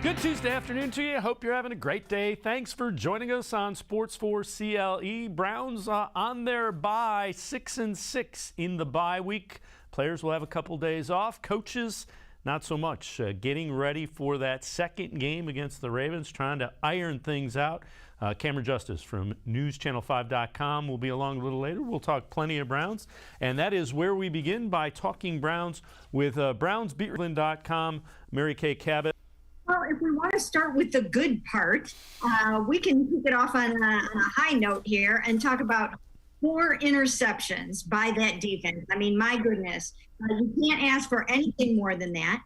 Good Tuesday afternoon to you. Hope you're having a great day. Thanks for joining us on Sports4CLE. Browns on their bye, 6-6 in the bye week. Players will have a couple days off. Coaches, not so much. Getting ready for that second game against the Ravens, trying to iron things out. Cameron Justice from newschannel5.com will be along a little later. We'll talk plenty of Browns, and that is where we begin by talking Browns with cleveland.com, Mary Kay Cabot. Well, if we want to start with the good part, we can kick it off on a high note here and talk about 4 interceptions by that defense. I mean, my goodness, you can't ask for anything more than that.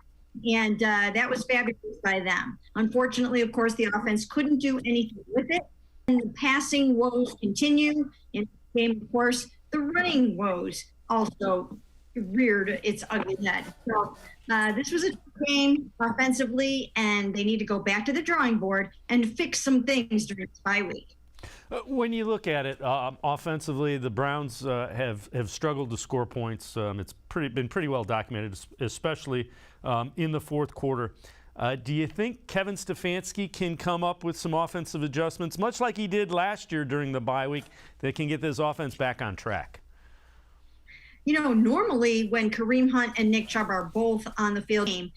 And that was fabulous by them. Unfortunately, of course, the offense couldn't do anything with it. And the passing woes continue. In the game, of course, the running woes also reared its ugly head. So this was a game offensively, and they need to go back to the drawing board and fix some things during this bye week. When you look at it offensively, the Browns have struggled to score points. It's been pretty well documented, especially in the fourth quarter. Do you think Kevin Stefanski can come up with some offensive adjustments, much like he did last year during the bye week, that can get this offense back on track? You know, normally when Kareem Hunt and Nick Chubb are both on the field game,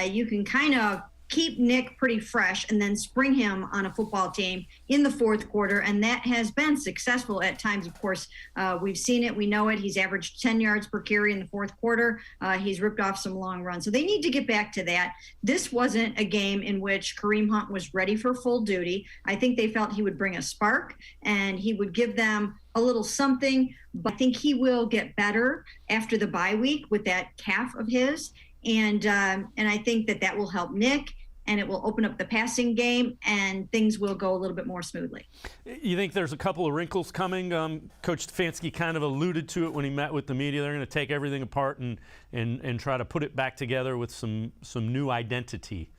you can kind of keep Nick pretty fresh and then spring him on a football team in the fourth quarter, and that has been successful at times. Of course, we've seen it, we know it. He's averaged 10 yards per carry in the fourth quarter. He's ripped off some long runs, so they need to get back to that. This wasn't a game in which Kareem Hunt was ready for full duty. I think they felt he would bring a spark and he would give them a little something, but I think he will get better after the bye week with that calf of his, and I think that will help Nick, and it will open up the passing game, and things will go a little bit more smoothly. You think there's a couple of wrinkles coming? Coach Stefanski kind of alluded to it when he met with the media. They're going to take everything apart and try to put it back together with some new identity.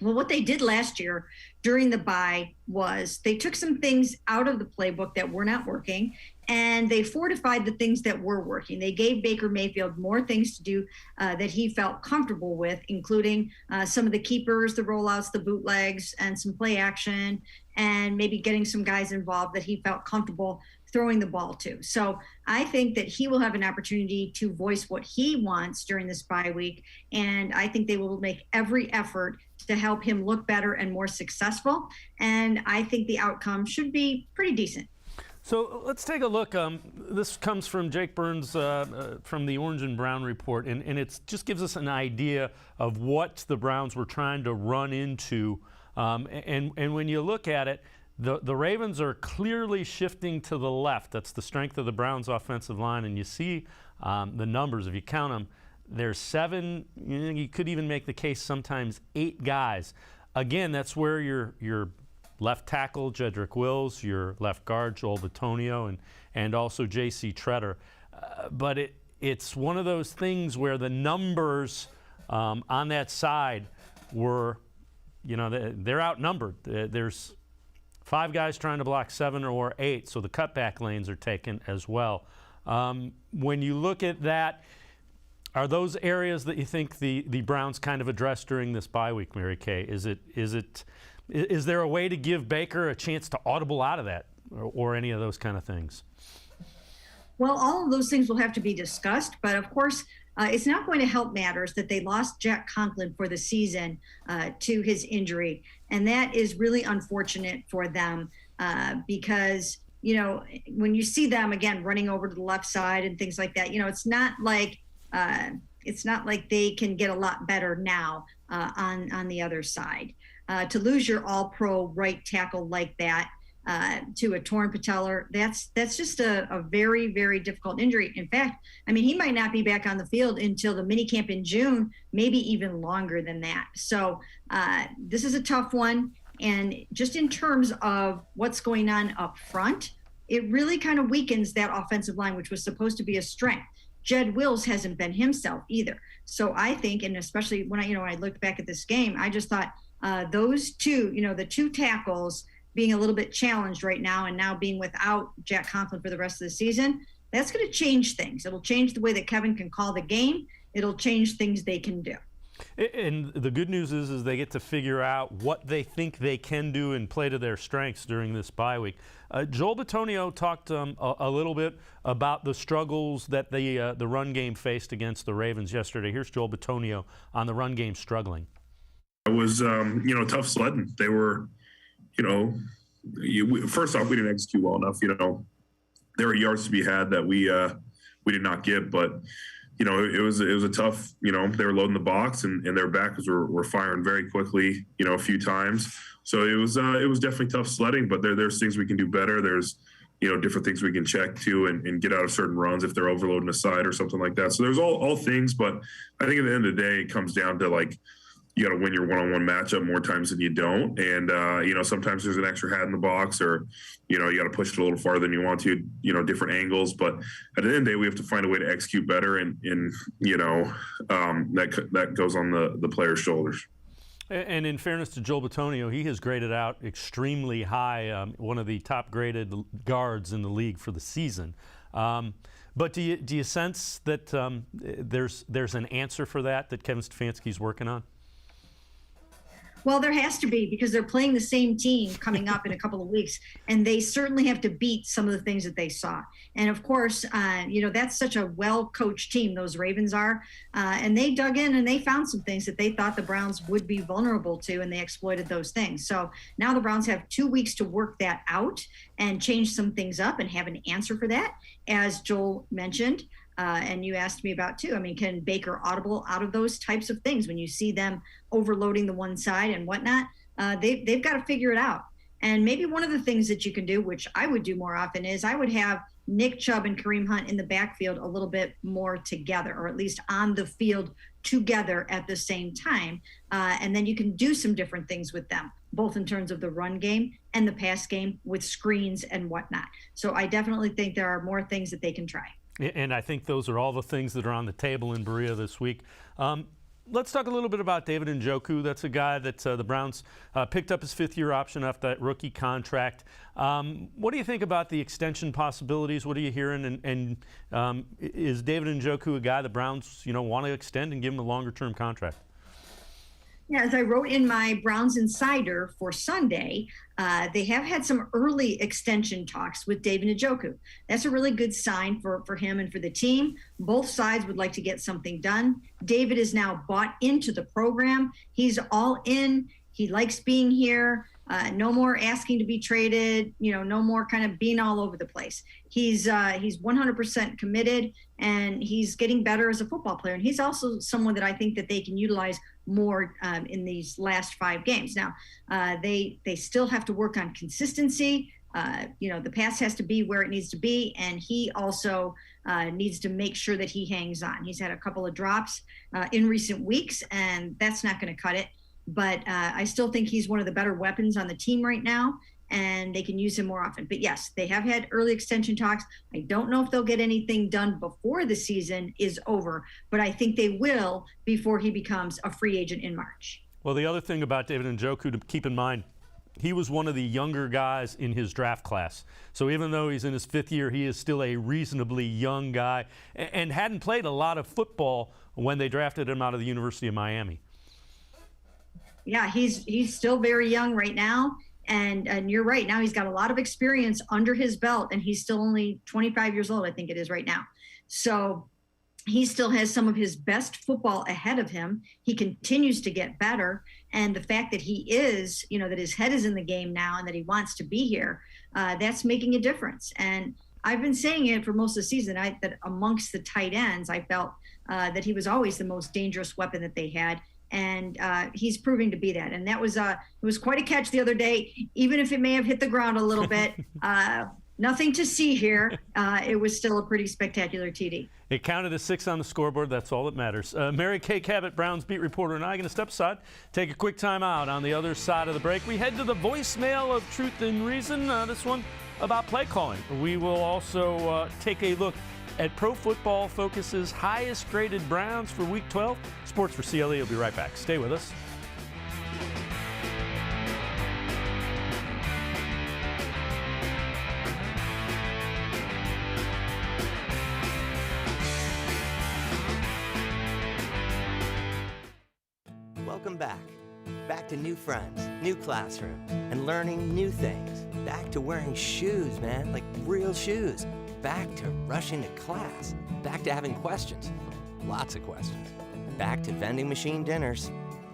Well, what they did last year during the bye was they took some things out of the playbook that were not working, and they fortified the things that were working. They gave Baker Mayfield more things to do that he felt comfortable with, including some of the keepers, the rollouts, the bootlegs, and some play action, and maybe getting some guys involved that he felt comfortable throwing the ball to. So I think that he will have an opportunity to voice what he wants during this bye week, and I think they will make every effort to help him look better and more successful, and I think the outcome should be pretty decent. So let's take a look. This comes from Jake Burns from the Orange and Brown Report, and it just gives us an idea of what the Browns were trying to run into. And when you look at it, the Ravens are clearly shifting to the left. That's the strength of the Browns' offensive line, and you see the numbers. If you count them, there's 7. You could even make the case sometimes 8 guys. Again, that's where your left tackle, Jedrick Wills, your left guard, Joel Bitonio, and also J.C. Tretter. But it's one of those things where the numbers on that side were, they're outnumbered. There's 5 guys trying to block 7 or 8, so the cutback lanes are taken as well. When you look at that, are those areas that you think the Browns kind of addressed during this bye week, Mary Kay? Is there a way to give Baker a chance to audible out of that or any of those kind of things? Well, all of those things will have to be discussed, but of course, it's not going to help matters that they lost Jack Conklin for the season to his injury, and that is really unfortunate for them because, when you see them, again, running over to the left side and things like that, it's not like they can get a lot better now on the other side. To lose your all-pro right tackle like that to a torn patellar, that's just a very, very difficult injury. In fact, he might not be back on the field until the minicamp in June, maybe even longer than that. So this is a tough one. And just in terms of what's going on up front, it really kind of weakens that offensive line, which was supposed to be a strength. Jed Wills hasn't been himself either. So I think, and especially when I looked back at this game, I just thought those two, the 2 tackles being a little bit challenged right now, and now being without Jack Conklin for the rest of the season, that's going to change things. It'll change the way that Kevin can call the game. It'll change things they can do. And the good news is they get to figure out what they think they can do and play to their strengths during this bye week. Joel Bitonio talked a little bit about the struggles that the run game faced against the Ravens yesterday. Here's Joel Bitonio on the run game struggling. It was, tough sledding. They were, first off, we didn't execute well enough. There were yards to be had that we did not get, but it was a tough. They were loading the box and their backers were firing very quickly. A few times. So it was definitely tough sledding. But there's things we can do better. There's different things we can check too and get out of certain runs if they're overloading a side or something like that. So there's all things. But I think at the end of the day, it comes down to you got to win your one-on-one matchup more times than you don't. And, sometimes there's an extra hat in the box or, you got to push it a little farther than you want to, different angles. But at the end of the day, we have to find a way to execute better. And that goes on the player's shoulders. And in fairness to Joel Bitonio, he has graded out extremely high, one of the top graded guards in the league for the season. But do you sense that there's an answer for that Kevin Stefanski's working on? Well, there has to be, because they're playing the same team coming up in a couple of weeks, and they certainly have to beat some of the things that they saw. And of course, that's such a well-coached team, those Ravens are, and they dug in and they found some things that they thought the Browns would be vulnerable to, and they exploited those things. So now the Browns have 2 weeks to work that out and change some things up and have an answer for that, as Joel mentioned. And you asked me about too. I mean, can Baker audible out of those types of things when you see them overloading the one side and whatnot? They've got to figure it out. And maybe one of the things that you can do, which I would do more often, is I would have Nick Chubb and Kareem Hunt in the backfield a little bit more together, or at least on the field together at the same time. And then you can do some different things with them, both in terms of the run game and the pass game with screens and whatnot. So I definitely think there are more things that they can try. And I think those are all the things that are on the table in Berea this week. Let's talk a little bit about David Njoku. That's a guy that the Browns picked up his fifth-year option after that rookie contract. What do you think about the extension possibilities? What are you hearing? And is David Njoku a guy the Browns, want to extend and give him a longer-term contract? Yeah, as I wrote in my Browns Insider for Sunday, they have had some early extension talks with David Njoku. That's a really good sign for him and for the team. Both sides would like to get something done. David is now bought into the program. He's all in. He likes being here. No more asking to be traded, no more kind of being all over the place. He's 100% committed, and he's getting better as a football player. And he's also someone that I think that they can utilize more in these last 5 games. Now, they still have to work on consistency. The pass has to be where it needs to be, and he also needs to make sure that he hangs on. He's had a couple of drops in recent weeks, and that's not going to cut it. But I still think he's one of the better weapons on the team right now, and they can use him more often. But yes, they have had early extension talks. I don't know if they'll get anything done before the season is over, but I think they will before he becomes a free agent in March. Well, the other thing about David Njoku to keep in mind, he was one of the younger guys in his draft class. So even though he's in his 5th year, he is still a reasonably young guy and hadn't played a lot of football when they drafted him out of the University of Miami. Yeah, he's still very young right now. And you're right. Now he's got a lot of experience under his belt, and he's still only 25 years old, I think it is right now. So he still has some of his best football ahead of him. He continues to get better. And the fact that he is, that his head is in the game now and that he wants to be here, that's making a difference. And I've been saying it for most of the season, that amongst the tight ends, I felt that he was always the most dangerous weapon that they had. And he's proving to be that. And that was it was quite a catch the other day, even if it may have hit the ground a little bit. Nothing to see here. It was still a pretty spectacular TD. It counted as 6 on the scoreboard. That's all that matters. Mary Kay Cabot, Browns beat reporter, and I are going to step aside, take a quick time out. On the other side of the break, we head to the voicemail of Truth and Reason. This one about play calling. We will also take a look at Pro Football Focus's highest graded Browns for Week 12. Sports4CLE will be right back. Stay with us. Welcome back. Back to new friends, new classroom, and learning new things. Back to wearing shoes, man, like real shoes. Back to rushing to class. Back to having questions. Lots of questions. Back to vending machine dinners.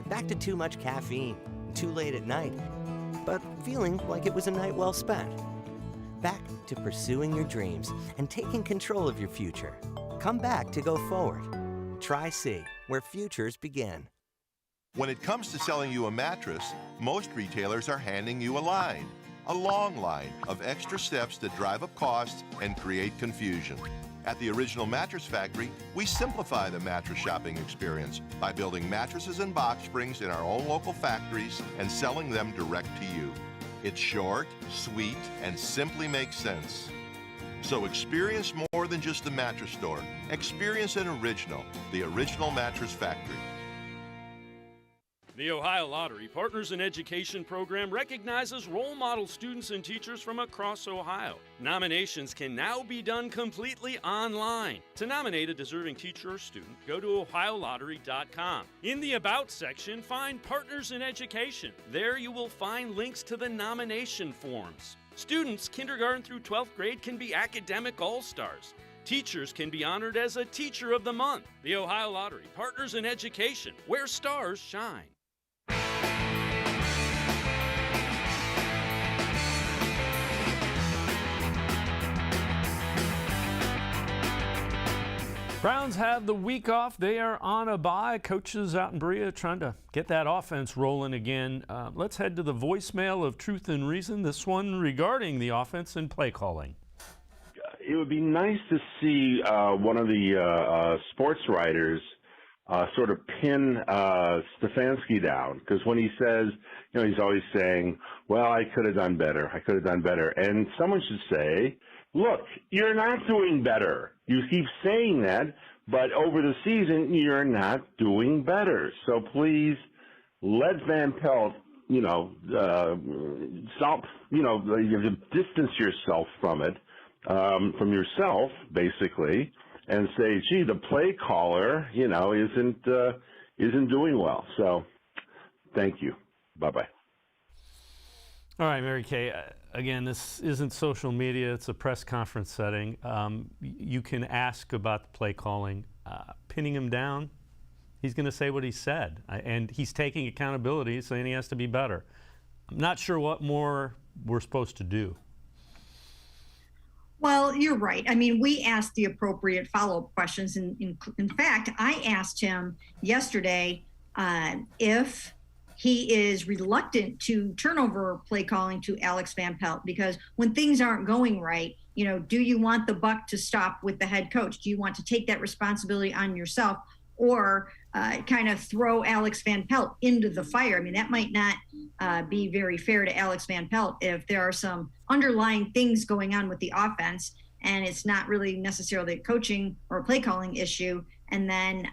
Back to too much caffeine and too late at night, but feeling like it was a night well spent. Back to pursuing your dreams and taking control of your future. Come back to go forward. Try C, where futures begin. When it comes to selling you a mattress, most retailers are handing you a long line of extra steps that drive up costs and create confusion. At the Original Mattress Factory, we simplify the mattress shopping experience by building mattresses and box springs in our own local factories and selling them direct to you. It's short, sweet, and simply makes sense. So experience more than just the mattress store. Experience an original, the Original Mattress Factory. The Ohio Lottery Partners in Education program recognizes role model students and teachers from across Ohio. Nominations can now be done completely online. To nominate a deserving teacher or student, go to ohiolottery.com. In the About section, find Partners in Education. There you will find links to the nomination forms. Students, kindergarten through 12th grade, can be academic all-stars. Teachers can be honored as a Teacher of the Month. The Ohio Lottery Partners in Education, where stars shine. Browns have the week off. They are on a bye. Coaches out in Berea trying to get that offense rolling again. Let's head to the voicemail of Truth and Reason, this one regarding the offense and play calling. It would be nice to see one of the sports writers sort of pin Stefanski down, because when he says, he's always saying, well, I could have done better. I could have done better. And someone should say, look, you're not doing better. You keep saying that, but over the season, you're not doing better. So please let Van Pelt, stop, you have to distance yourself from it, from yourself, basically, and say, gee, the play caller, isn't doing well. So thank you. Bye-bye. All right, Mary Kay, again, this isn't social media. It's a press conference setting. You can ask about the play calling. Pinning him down, he's going to say what he said. And he's taking accountability, saying he has to be better. I'm not sure what more we're supposed to do. Well, you're right. I mean, we asked the appropriate follow-up questions. In fact, I asked him yesterday if he is reluctant to turn over play calling to Alex Van Pelt, because when things aren't going right, do you want the buck to stop with the head coach? Do you want to take that responsibility on yourself, or kind of throw Alex Van Pelt into the fire? I mean, that might not be very fair to Alex Van Pelt if there are some underlying things going on with the offense and it's not really necessarily a coaching or a play calling issue. And then,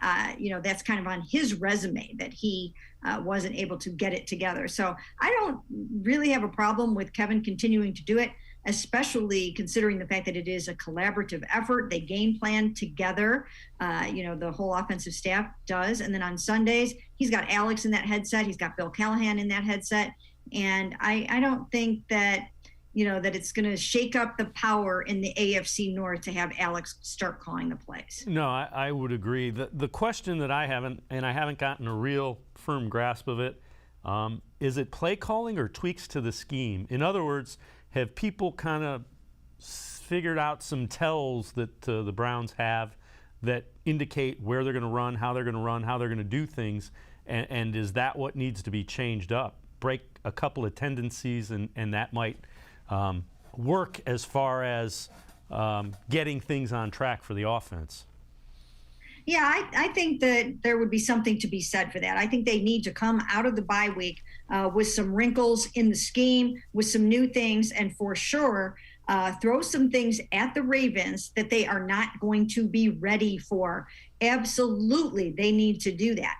that's kind of on his resume that he wasn't able to get it together. So I don't really have a problem with Kevin continuing to do it, especially considering the fact that it is a collaborative effort. They game plan together, the whole offensive staff does. And then on Sundays, he's got Alex in that headset. He's got Bill Callahan in that headset. And I don't think that, that it's going to shake up the power in the AFC North to have Alex start calling the plays. No, I would agree. The question that I haven't gotten a real firm grasp of it, is it play calling or tweaks to the scheme? In other words, have people kind of figured out some tells that the Browns have that indicate where they're going to run, how they're going to run, how they're going to do things, and is that what needs to be changed up? Break a couple of tendencies, and that might work as far as getting things on track for the offense. Yeah, I think that there would be something to be said for that. I think they need to come out of the bye week with some wrinkles in the scheme, with some new things, and for sure throw some things at the Ravens that they are not going to be ready for. Absolutely, they need to do that.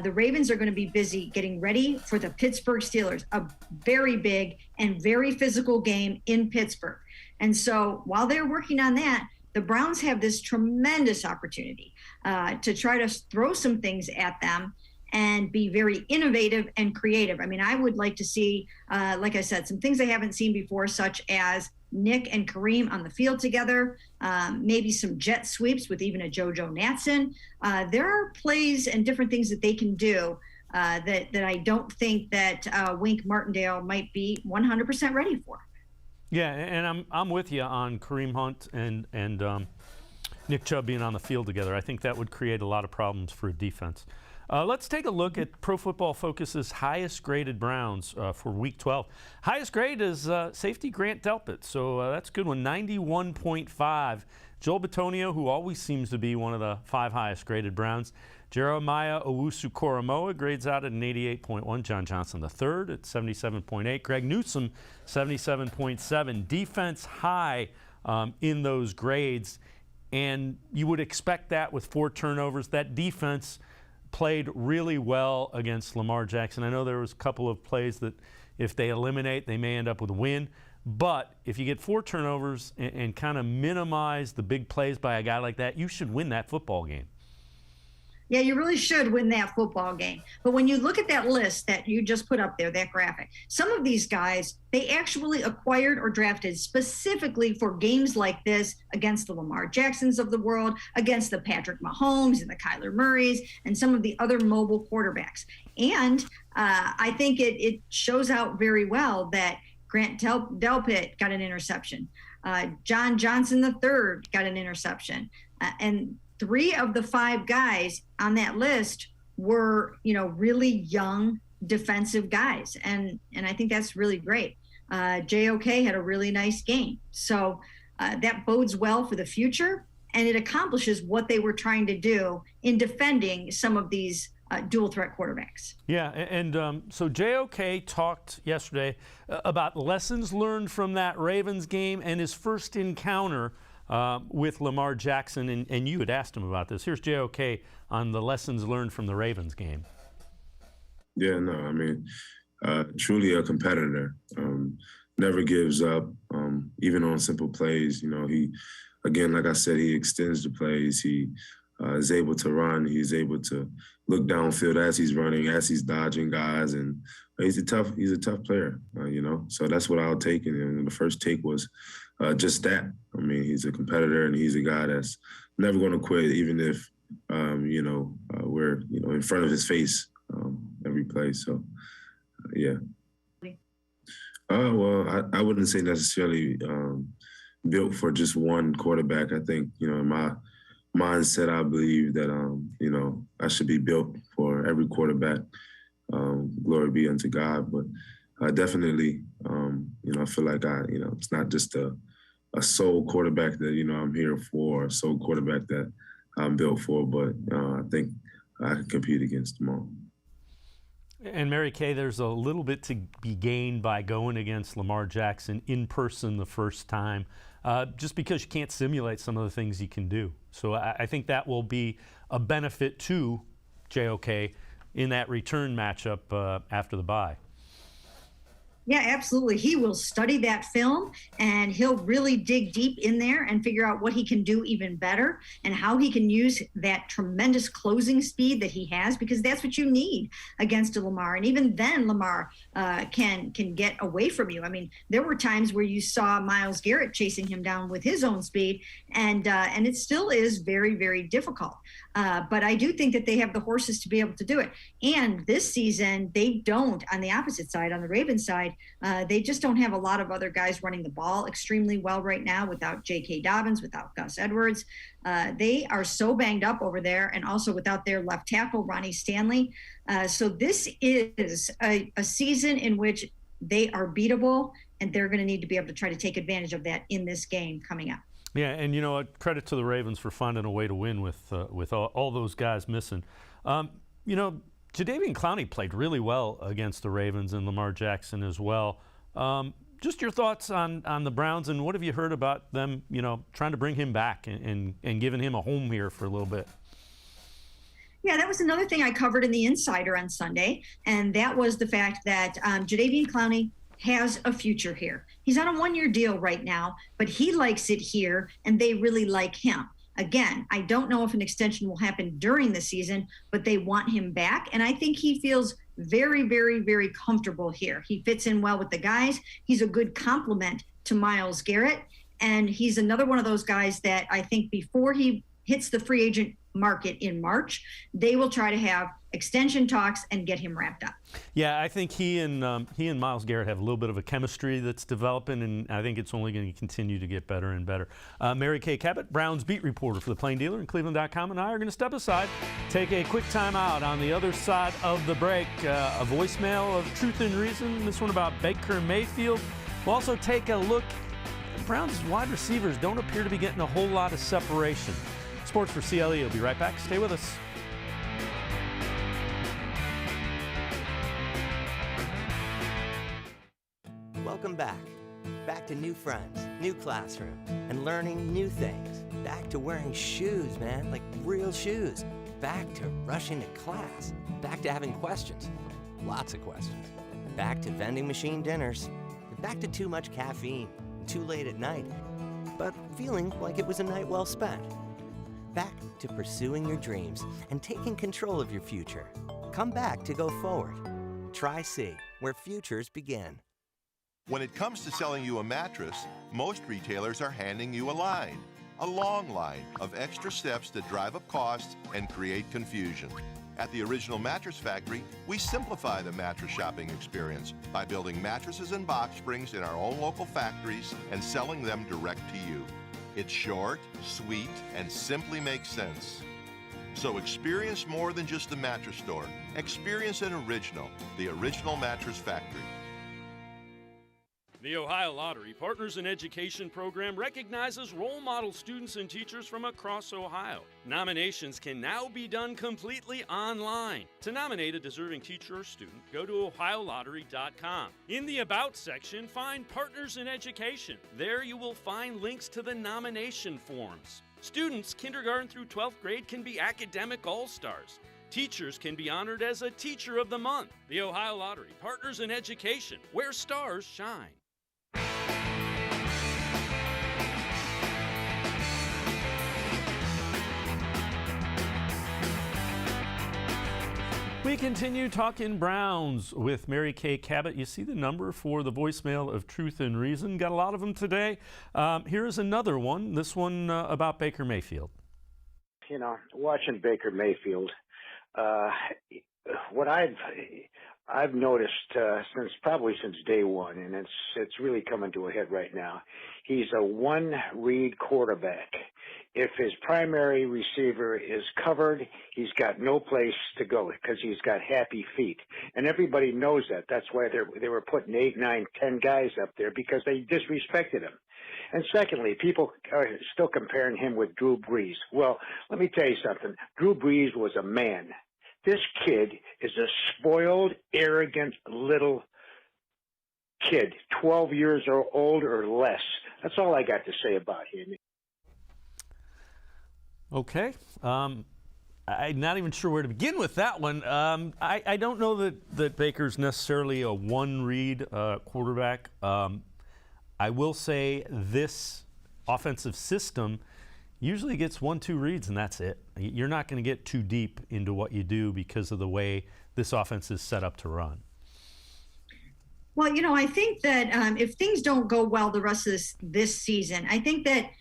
The Ravens are going to be busy getting ready for the Pittsburgh Steelers, a very big and very physical game in Pittsburgh. And so while they're working on that, the Browns have this tremendous opportunity to try to throw some things at them and be very innovative and creative. I mean, I would like to see, like I said, some things I haven't seen before, such as Nick and Kareem on the field together, maybe some jet sweeps with even a JoJo Natson. There are plays and different things that they can do that I don't think that Wink Martindale might be 100% ready for. Yeah, and I'm with you on Kareem Hunt and Nick Chubb being on the field together. I think that would create a lot of problems for a defense. Let's take a look at Pro Football Focus's highest graded Browns for Week 12. Highest grade is safety Grant Delpit, so that's a good one, 91.5. Joel Bitonio, who always seems to be one of the 5 highest graded Browns. Jeremiah Owusu-Koramoah grades out at an 88.1. John Johnson III at 77.8. Greg Newsome, 77.7. Defense high in those grades, and you would expect that with 4 turnovers. That defense played really well against Lamar Jackson. I know there was a couple of plays that if they eliminate, they may end up with a win. But if you get 4 turnovers and kind of minimize the big plays by a guy like that, you should win that football game. Yeah, you really should win that football game. But when you look at that list that you just put up there, that graphic, some of these guys, they actually acquired or drafted specifically for games like this against the Lamar Jacksons of the world, against the Patrick Mahomes and the Kyler Murrays and some of the other mobile quarterbacks. And I think it shows out very well that Grant Delpit got an interception. John Johnson III got an interception. And 3 of the 5 guys on that list were, really young defensive guys. And I think that's really great. JOK had a really nice game. So that bodes well for the future, and it accomplishes what they were trying to do in defending some of these dual threat quarterbacks. Yeah, and so JOK talked yesterday about lessons learned from that Ravens game and his first encounter with Lamar Jackson, and you had asked him about this. Here's JOK on the lessons learned from the Ravens game. Yeah, no, I mean, truly a competitor. Never gives up, even on simple plays. He, again, like I said, he extends the plays. He is able to run. He's able to look downfield as he's running, as he's dodging guys, and he's a tough player. So that's what I'll take. And the first take was just that. I mean, he's a competitor, and he's a guy that's never going to quit, even if we're in front of his face every play. So yeah. Well, I wouldn't say necessarily built for just one quarterback. I think in my mindset, I believe that I should be built for every quarterback. Glory be unto God, but definitely I feel like it's not just a sole quarterback that I'm here for, a sole quarterback that I'm built for, but I think I can compete against them all. And Mary Kay, there's a little bit to be gained by going against Lamar Jackson in person the first time, just because you can't simulate some of the things he can do. So I think that will be a benefit to JOK in that return matchup after the bye. Yeah, absolutely. He will study that film, and he'll really dig deep in there and figure out what he can do even better and how he can use that tremendous closing speed that he has, because that's what you need against a Lamar. And even then, Lamar can get away from you. I mean, there were times where you saw Myles Garrett chasing him down with his own speed, and it still is very, very difficult. But I do think that they have the horses to be able to do it. And this season, they don't, on the opposite side, on the Ravens side, they just don't have a lot of other guys running the ball extremely well right now without J.K. Dobbins, without Gus Edwards. They are so banged up over there, and also without their left tackle, Ronnie Stanley. So this is a season in which they are beatable, and they're going to need to be able to try to take advantage of that in this game coming up. Yeah, and credit to the Ravens for finding a way to win with all those guys missing. Jadeveon Clowney played really well against the Ravens and Lamar Jackson as well. Just your thoughts on the Browns, and what have you heard about them, trying to bring him back and giving him a home here for a little bit? Yeah, that was another thing I covered in the Insider on Sunday, and that was the fact that Jadeveon Clowney has a future here. He's on a 1-year deal right now, but he likes it here, and they really like him. Again, I don't know if an extension will happen during the season, but they want him back. And I think he feels very, very, very comfortable here. He fits in well with the guys. He's a good complement to Myles Garrett. And he's another one of those guys that I think before he hits the free agent market in March, they will try to have extension talks and get him wrapped up. Yeah, I think he and Myles Garrett have a little bit of a chemistry that's developing, and I think it's only going to continue to get better and better. Mary Kay Cabot, Browns beat reporter for the Plain Dealer and cleveland.com, and I are going to step aside, take a quick time out. On the other side of the break, a voicemail of Truth and Reason, this one about Baker Mayfield. We'll also take a look. Browns wide receivers don't appear to be getting a whole lot of separation. Sports4CLE will be right back. Stay with us. Welcome back. Back to new friends, new classroom, and learning new things. Back to wearing shoes, man, like real shoes. Back to rushing to class. Back to having questions. Lots of questions. Back to vending machine dinners. Back to too much caffeine, too late at night, but feeling like it was a night well spent. Back to pursuing your dreams and taking control of your future. Come back to go forward. Try C, where futures begin. When it comes to selling you a mattress, most retailers are handing you a long line of extra steps that drive up costs and create confusion. At the Original Mattress Factory, we simplify the mattress shopping experience by building mattresses and box springs in our own local factories and selling them direct to you. It's short, sweet, and simply makes sense. So experience more than just the mattress store. Experience an original, the Original Mattress Factory. The Ohio Lottery Partners in Education program recognizes role model students and teachers from across Ohio. Nominations can now be done completely online. To nominate a deserving teacher or student, go to ohiolottery.com. In the About section, find Partners in Education. There you will find links to the nomination forms. Students, kindergarten through 12th grade, can be academic all-stars. Teachers can be honored as a Teacher of the Month. The Ohio Lottery Partners in Education, where stars shine. We continue talking Browns with Mary Kay Cabot. You see the number for the voicemail of Truth and Reason. Got a lot of them today. Here is another one. This one about Baker Mayfield. You know, watching Baker Mayfield, what I've noticed since day one, and it's really coming to a head right now. He's a one-read quarterback. If his primary receiver is covered, he's got no place to go because he's got happy feet. And everybody knows that. That's why they were putting 8, 9, 10 guys up there, because they disrespected him. And secondly, people are still comparing him with Drew Brees. Well, let me tell you something. Drew Brees was a man. This kid is a spoiled, arrogant little kid, 12 years old or less. That's all I got to say about him. Okay. I'm not even sure where to begin with that one. I don't know that Baker's necessarily a one-read quarterback. I will say this offensive system usually gets 1-2 reads, and that's it. You're not going to get too deep into what you do because of the way this offense is set up to run. Well, you know, I think that if things don't go well the rest of this season, I think that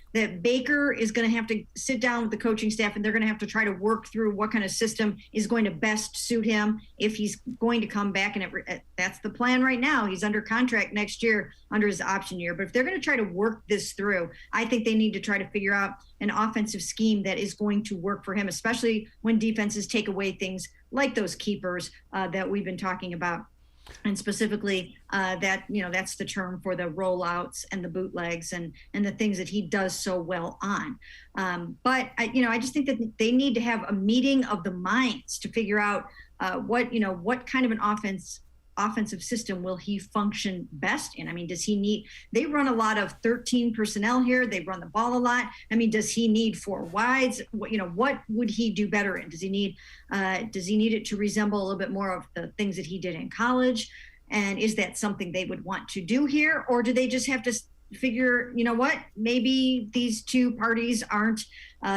Baker is going to have to sit down with the coaching staff, and they're going to have to try to work through what kind of system is going to best suit him if he's going to come back. And that's the plan right now. He's under contract next year under his option year. But if they're going to try to work this through, I think they need to try to figure out an offensive scheme that is going to work for him, especially when defenses take away things like those keepers that we've been talking about. And specifically that's the term for the rollouts and the bootlegs and the things that he does so well on. But I just think that they need to have a meeting of the minds to figure out what kind of an offensive system will he function best in? I mean, they run a lot of 13 personnel here. They run the ball a lot. I mean, does he need 4 wides? What would he do better in? Does he need it to resemble a little bit more of the things that he did in college? And is that something they would want to do here? Or do they just have to figure, you know what, maybe these two parties aren't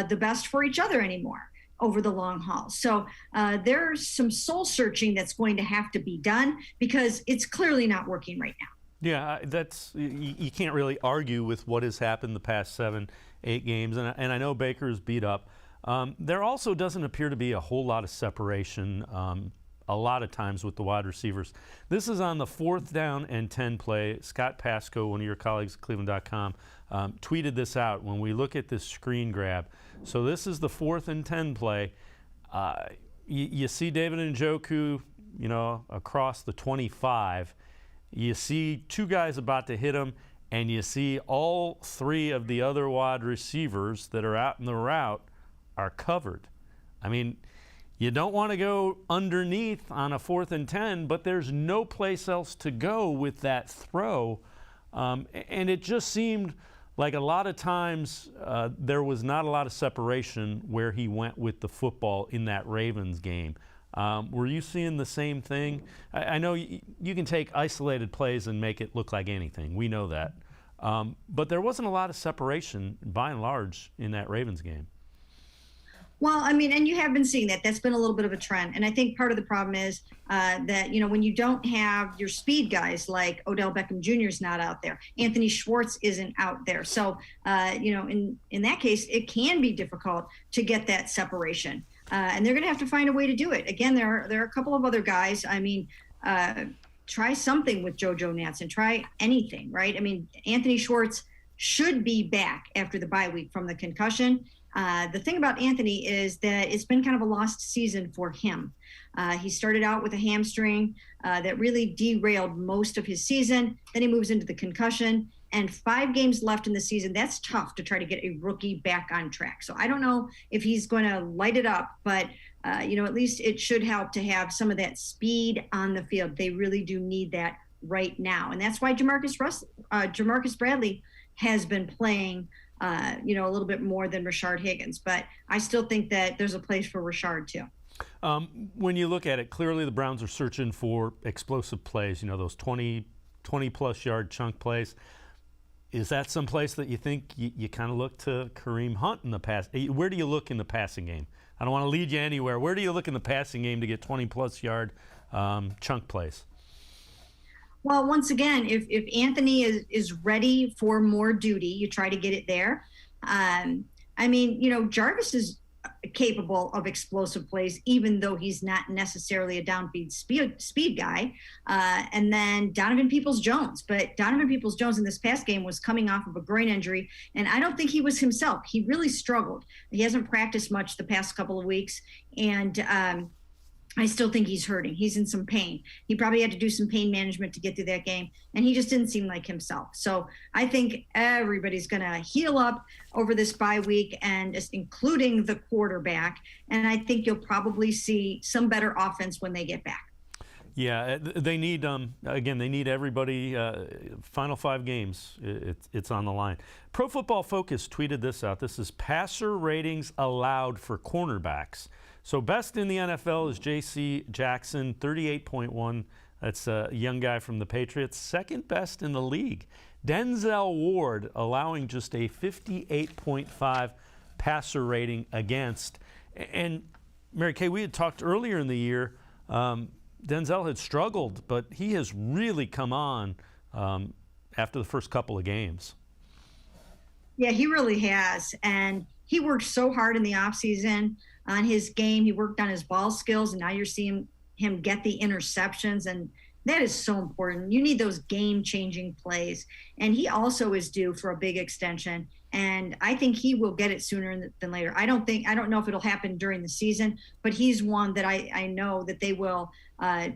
the best for each other anymore over the long haul. So there's some soul searching that's going to have to be done because it's clearly not working right now. Yeah, you can't really argue with what has happened the past 7-8 games, and I know Baker's beat up. There also doesn't appear to be a whole lot of separation a lot of times with the wide receivers. This is on the 4th down and 10 play. Scott Pasco, one of your colleagues at cleveland.com, tweeted this out when we look at this screen grab. So this is the 4th and 10 play. You see David Njoku, across the 25. You see two guys about to hit him, and you see all three of the other wide receivers that are out in the route are covered. I mean, you don't want to go underneath on a 4th and 10, but there's no place else to go with that throw. And it just seemed like a lot of times there was not a lot of separation where he went with the football in that Ravens game. Were you seeing the same thing? I know you can take isolated plays and make it look like anything. We know that. But there wasn't a lot of separation, by and large, in that Ravens game. Well, I mean, and you have been seeing that. That's been a little bit of a trend. And I think part of the problem is that, when you don't have your speed guys like Odell Beckham Jr. is not out there. Anthony Schwartz isn't out there. So, in that case, it can be difficult to get that separation. And they're going to have to find a way to do it. Again, there are a couple of other guys. I mean, try something with JoJo Natson. Try anything, right? I mean, Anthony Schwartz should be back after the bye week from the concussion. The thing about Anthony is that it's been kind of a lost season for him. He started out with a hamstring that really derailed most of his season. Then he moves into the concussion, and 5 games left in the season. That's tough to try to get a rookie back on track. So I don't know if he's going to light it up, but at least it should help to have some of that speed on the field. They really do need that right now. And that's why Jamarcus Bradley has been playing a little bit more than Rashard Higgins, but I still think that there's a place for Rashard too. When you look at it, clearly the Browns are searching for explosive plays, those 20-plus yard chunk plays. Is that some place that you think you kind of look to Kareem Hunt in the pass? Where do you look in the passing game? I don't want to lead you anywhere. Where do you look in the passing game to get 20-plus yard chunk plays? Well, once again, if Anthony is ready for more duty, you try to get it there. Jarvis is capable of explosive plays, even though he's not necessarily a downfield speed guy. And then Donovan Peoples-Jones. But Donovan Peoples-Jones in this past game was coming off of a groin injury, and I don't think he was himself. He really struggled. He hasn't practiced much the past couple of weeks, and I still think he's hurting. He's in some pain. He probably had to do some pain management to get through that game, and he just didn't seem like himself. So I think everybody's going to heal up over this bye week, and including the quarterback. And I think you'll probably see some better offense when they get back. Yeah, they need, they need everybody. Final 5 games, it's on the line. Pro Football Focus tweeted this out. This is passer ratings allowed for cornerbacks. So best in the NFL is J.C. Jackson, 38.1. That's a young guy from the Patriots. Second best in the league. Denzel Ward allowing just a 58.5 passer rating against. And Mary Kay, we had talked earlier in the year, Denzel had struggled, but he has really come on after the first couple of games. Yeah, he really has. And he worked so hard in the offseason on his game. He worked on his ball skills, and now you're seeing him get the interceptions, and that is so important. You need those game-changing plays, and he also is due for a big extension, and I think he will get it sooner than later. I don't know if it'll happen during the season, but he's one that I know that they will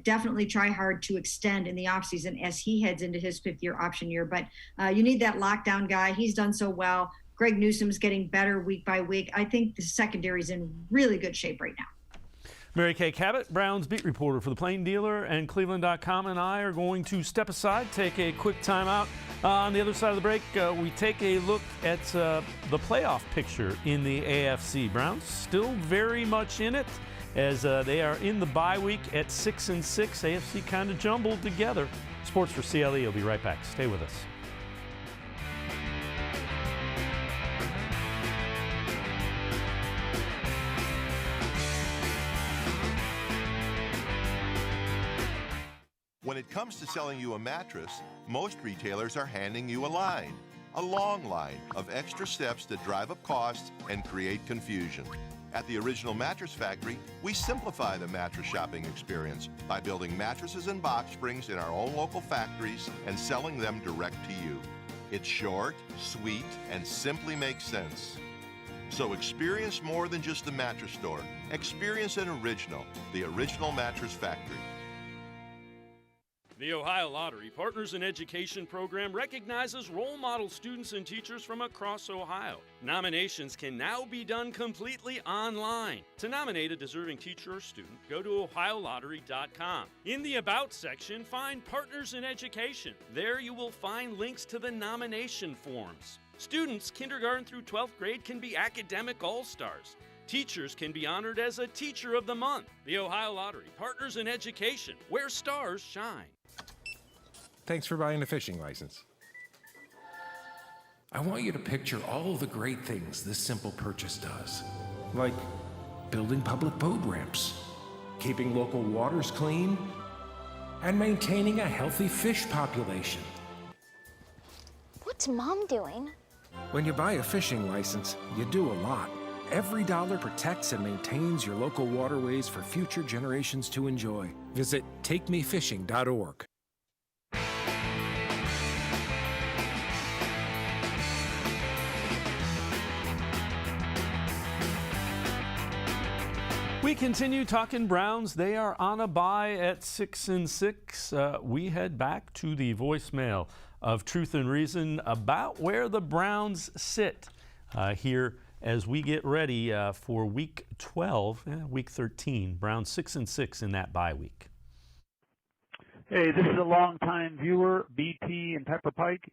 definitely try hard to extend in the offseason as he heads into his 5th-year option year. But you need that lockdown guy. He's done so well. Greg Newsome's getting better week by week. I think the secondary is in really good shape right now. Mary Kay Cabot, Browns beat reporter for the Plain Dealer and cleveland.com, and I are going to step aside, take a quick timeout. On the other side of the break, we take a look at the playoff picture in the AFC. Browns still very much in it as they are in the bye week at 6-6. AFC kind of jumbled together. Sports4CLE will be right back. Stay with us. When it comes to selling you a mattress, most retailers are handing you a line. A long line of extra steps that drive up costs and create confusion. At the Original Mattress Factory, we simplify the mattress shopping experience by building mattresses and box springs in our own local factories and selling them direct to you. It's short, sweet, and simply makes sense. So experience more than just a mattress store. Experience an original, the Original Mattress Factory. The Ohio Lottery Partners in Education program recognizes role model students and teachers from across Ohio. Nominations can now be done completely online. To nominate a deserving teacher or student, go to ohiolottery.com. In the About section, find Partners in Education. There you will find links to the nomination forms. Students, kindergarten through 12th grade, can be academic all-stars. Teachers can be honored as a Teacher of the Month. The Ohio Lottery Partners in Education, where stars shine. Thanks for buying a fishing license. I want you to picture all of the great things this simple purchase does. Like building public boat ramps, keeping local waters clean, and maintaining a healthy fish population. What's Mom doing? When you buy a fishing license, you do a lot. Every dollar protects and maintains your local waterways for future generations to enjoy. Visit takemefishing.org. We continue talking Browns. They are on a bye at 6-6. We head back to the voicemail of Truth and Reason about where the Browns sit here as we get ready for Week 12, Week 13. Browns 6-6 in that bye week. Hey, this is a longtime viewer, BP and Pepper Pike.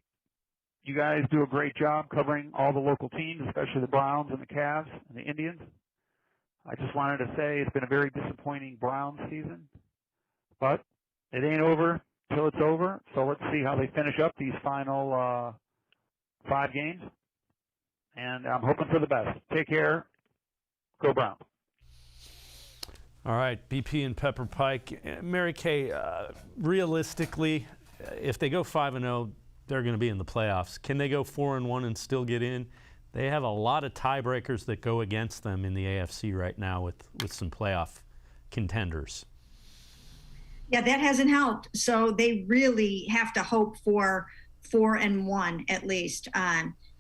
You guys do a great job covering all the local teams, especially the Browns and the Cavs and the Indians. I just wanted to say it's been a very disappointing Browns season, but it ain't over till it's over. So let's see how they finish up these final 5 games, and I'm hoping for the best. Take care. Go Browns. All right, BP and Pepper Pike. Mary Kay, realistically, if they go 5-0, they're going to be in the playoffs. Can they go 4-1 and still get in? They have a lot of tiebreakers that go against them in the AFC right now with some playoff contenders. Yeah, that hasn't helped. So they really have to hope for 4-1 at least.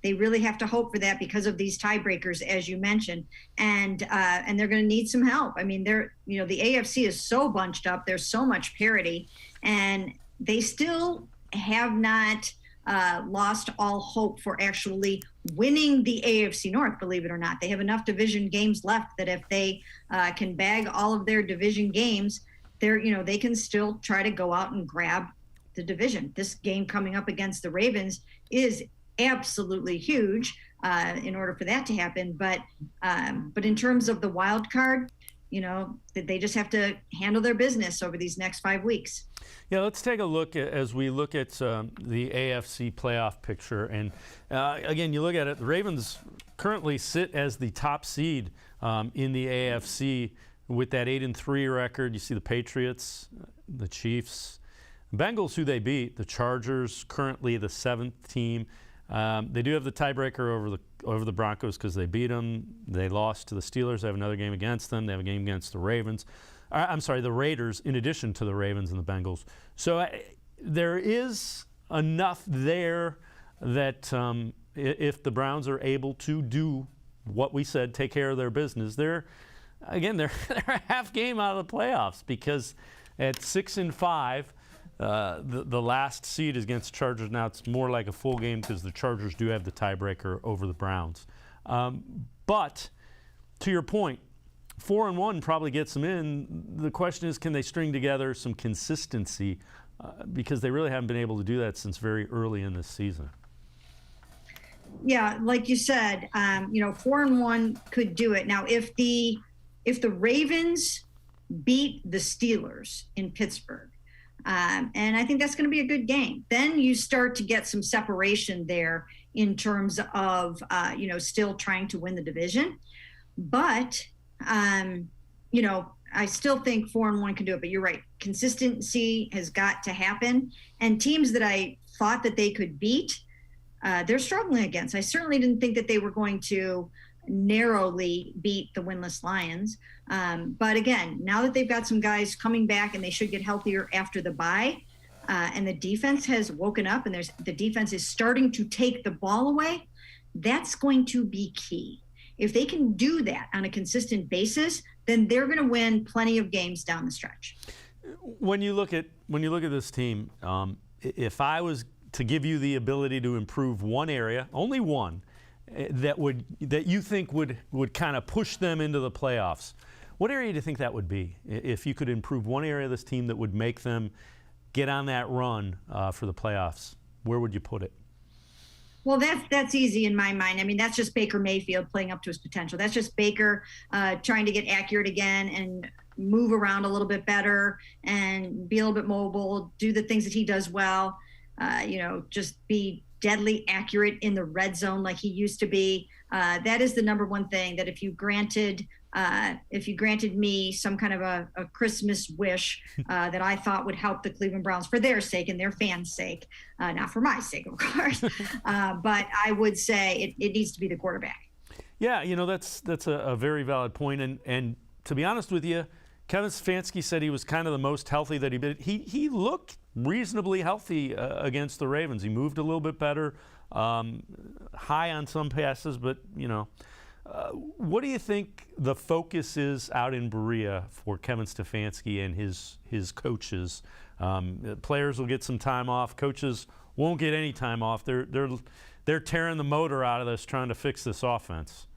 They really have to hope for that because of these tiebreakers, as you mentioned, and they're going to need some help. I mean, the AFC is so bunched up. There's so much parity, and they still have not lost all hope for actually winning the AFC North, believe it or not. They have enough division games left that if they can bag all of their division games, they can still try to go out and grab the division. This game coming up against the Ravens is absolutely huge in order for that to happen. But in terms of the wild card, they just have to handle their business over these next 5 weeks. Yeah, let's take a look as we look at the AFC playoff picture. And again, you look at it, the Ravens currently sit as the top seed in the AFC with that 8-3 record. You see the Patriots, the Chiefs, the Bengals, who they beat, the Chargers, currently the 7th team. They do have the tiebreaker over the Broncos because they beat them. They lost to the Steelers. They have another game against them. They have a game against the Ravens. The Raiders, in addition to the Ravens and the Bengals. So there is enough there that if the Browns are able to do what we said, take care of their business, they're a half game out of the playoffs because at 6-5, the last seed is against the Chargers. Now it's more like a full game because the Chargers do have the tiebreaker over the Browns. But to your point, 4-1 probably gets them in. The question is, can they string together some consistency because they really haven't been able to do that since very early in this season. Yeah, like you said, 4-1 could do it. Now, if the Ravens beat the Steelers in Pittsburgh, and I think that's going to be a good game, then you start to get some separation there in terms of, still trying to win the division. But I still think 4-1 can do it, but you're right. Consistency has got to happen. And teams that I thought that they could beat, they're struggling against. I certainly didn't think that they were going to narrowly beat the winless Lions. But again, now that they've got some guys coming back and they should get healthier after the bye, and the defense has woken up and the defense is starting to take the ball away, that's going to be key. If they can do that on a consistent basis, then they're going to win plenty of games down the stretch. When you look at this team, if I was to give you the ability to improve one area, only one, that you think would kind of push them into the playoffs, what area do you think that would be? If you could improve one area of this team that would make them get on that run for the playoffs, where would you put it? Well, that's easy in my mind. I mean, that's just Baker Mayfield playing up to his potential. That's just Baker trying to get accurate again and move around a little bit better and be a little bit mobile, do the things that he does well, just be deadly accurate in the red zone like he used to be. That is the number one thing that if you granted me some kind of a Christmas wish that I thought would help the Cleveland Browns for their sake and their fans' sake, not for my sake, of course, but I would say it needs to be the quarterback. Yeah, that's a very valid point. And to be honest with you, Kevin Stefanski said he was kind of the most healthy that he'd been. He looked reasonably healthy against the Ravens. He moved a little bit better, high on some passes, but what do you think the focus is out in Berea for Kevin Stefanski and his coaches? Players will get some time off. Coaches won't get any time off. They're tearing the motor out of this, trying to fix this offense.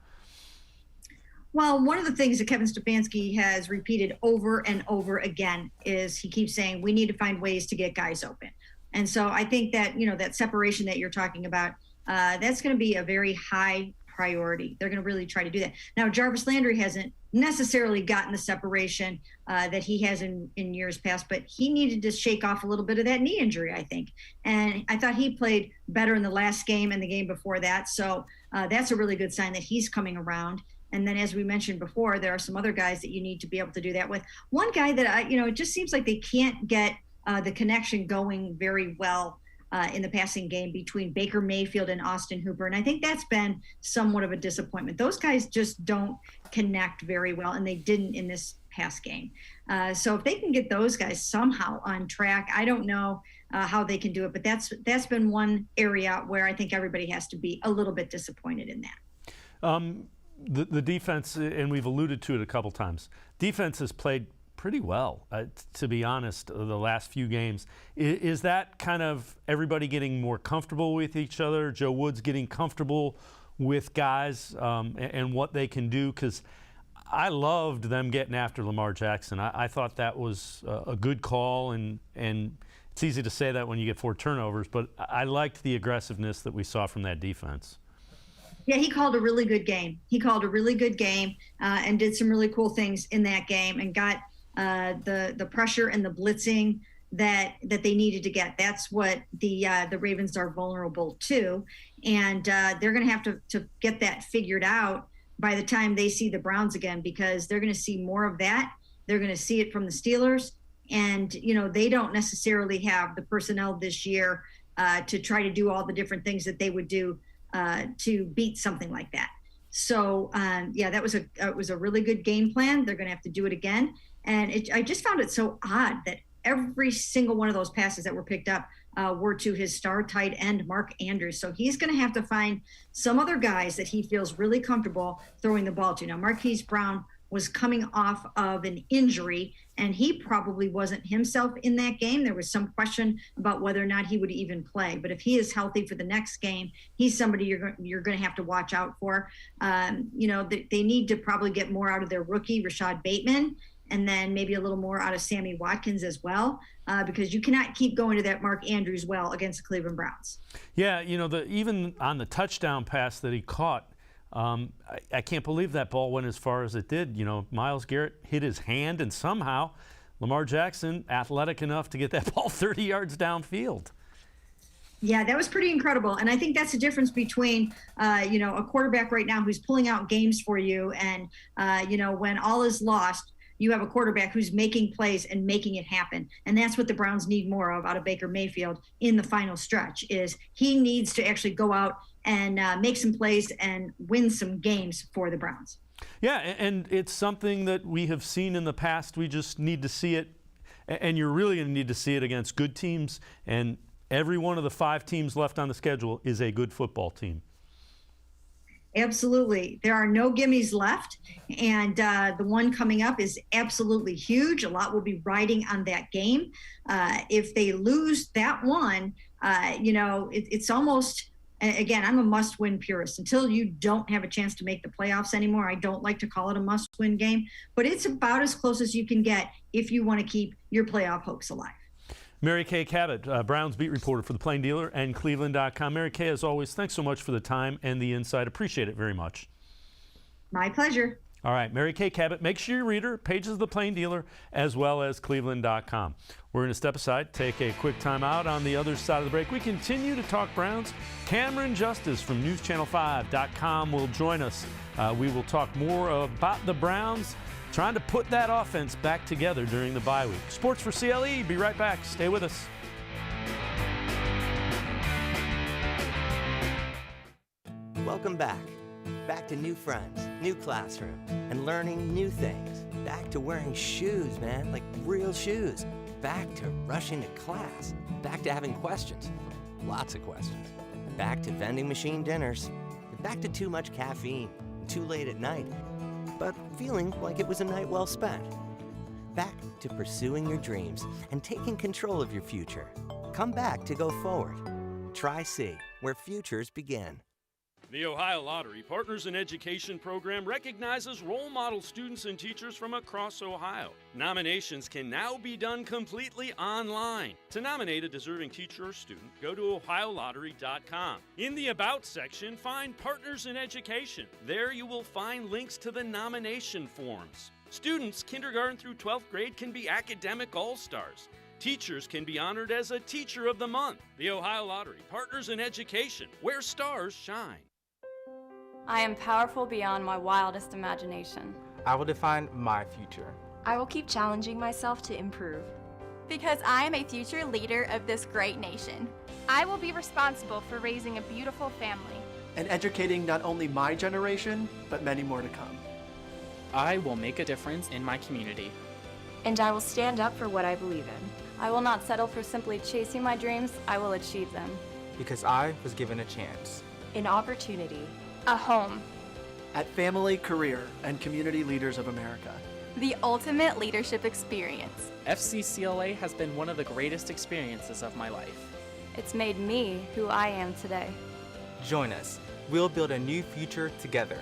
Well, one of the things that Kevin Stefanski has repeated over and over again is he keeps saying we need to find ways to get guys open. And so I think that, that separation that you're talking about, that's going to be a very high priority. They're going to really try to do that. Now, Jarvis Landry hasn't necessarily gotten the separation that he has in years past, but he needed to shake off a little bit of that knee injury, I think. And I thought he played better in the last game and the game before that. So that's a really good sign that he's coming around. And then, as we mentioned before, there are some other guys that you need to be able to do that with. One guy that it just seems like they can't get the connection going very well in the passing game between Baker Mayfield and Austin Hooper. And I think that's been somewhat of a disappointment. Those guys just don't connect very well, and they didn't in this past game. So if they can get those guys somehow on track, I don't know how they can do it, but that's been one area where I think everybody has to be a little bit disappointed in that. The defense, and we've alluded to it a couple times, defense has played pretty well, to be honest, the last few games. Is that kind of everybody getting more comfortable with each other, Joe Woods getting comfortable with guys and what they can do? Because I loved them getting after Lamar Jackson. I thought that was a good call, and it's easy to say that when you get 4 turnovers, but I liked the aggressiveness that we saw from that defense. Yeah, he called a really good game. And did some really cool things in that game and got the pressure and the blitzing that they needed to get. That's what the Ravens are vulnerable to. And they're going to have to get that figured out by the time they see the Browns again, because they're going to see more of that. They're going to see it from the Steelers. And, they don't necessarily have the personnel this year to try to do all the different things that they would do to beat something like that. So that was a really good game plan. They're going to have to do it again. And I just found it so odd that every single one of those passes that were picked up were to his star tight end, Mark Andrews. So he's going to have to find some other guys that he feels really comfortable throwing the ball to. Now, Marquis Brown was coming off of an injury, and he probably wasn't himself in that game. There was some question about whether or not he would even play. But if he is healthy for the next game, he's somebody you're going to have to watch out for. They need to probably get more out of their rookie, Rashad Bateman, and then maybe a little more out of Sammy Watkins as well, because you cannot keep going to that Mark Andrews well against the Cleveland Browns. Yeah, even on the touchdown pass that he caught, I can't believe that ball went as far as it did. Myles Garrett hit his hand, and somehow Lamar Jackson, athletic enough to get that ball 30 yards downfield. Yeah, that was pretty incredible. And I think that's the difference between, a quarterback right now who's pulling out games for you and, when all is lost, you have a quarterback who's making plays and making it happen. And that's what the Browns need more of out of Baker Mayfield in the final stretch, is he needs to actually go out and make some plays and win some games for the Browns. Yeah, and it's something that we have seen in the past. We just need to see it, and you're really going to need to see it against good teams, and every one of the 5 teams left on the schedule is a good football team. Absolutely. There are no gimmies left, and the one coming up is absolutely huge. A lot will be riding on that game. If they lose that one, it's almost, again, I'm a must-win purist. Until you don't have a chance to make the playoffs anymore, I don't like to call it a must-win game, but it's about as close as you can get if you want to keep your playoff hopes alive. Mary Kay Cabot, Browns beat reporter for the Plain Dealer and cleveland.com. Mary Kay, as always, thanks so much for the time and the insight. Appreciate it very much. My pleasure. All right, Mary Kay Cabot, make sure you read her, pages of the Plain Dealer, as well as cleveland.com. We're going to step aside, take a quick time out. On the other side of the break, we continue to talk Browns. Cameron Justice from newschannel5.com will join us. We will talk more about the Browns trying to put that offense back together during the bye week. Sports4CLE, be right back. Stay with us. Welcome back. Back to new friends, new classroom, and learning new things. Back to wearing shoes, man, like real shoes. Back to rushing to class. Back to having questions. Lots of questions. Back to vending machine dinners. Back to too much caffeine, too late at night, but feeling like it was a night well spent. Back to pursuing your dreams and taking control of your future. Come back to go forward. Try C, where futures begin. The Ohio Lottery Partners in Education program recognizes role model students and teachers from across Ohio. Nominations can now be done completely online. To nominate a deserving teacher or student, go to ohiolottery.com. In the About section, find Partners in Education. There you will find links to the nomination forms. Students kindergarten through 12th grade can be academic all-stars. Teachers can be honored as a Teacher of the Month. The Ohio Lottery Partners in Education, where stars shine. I am powerful beyond my wildest imagination. I will define my future. I will keep challenging myself to improve. Because I am a future leader of this great nation. I will be responsible for raising a beautiful family. And educating not only my generation, but many more to come. I will make a difference in my community. And I will stand up for what I believe in. I will not settle for simply chasing my dreams. I will achieve them. Because I was given a chance. An opportunity. A home. At Family, Career, and Community Leaders of America. The ultimate leadership experience. FCCLA has been one of the greatest experiences of my life. It's made me who I am today. Join us. We'll build a new future together.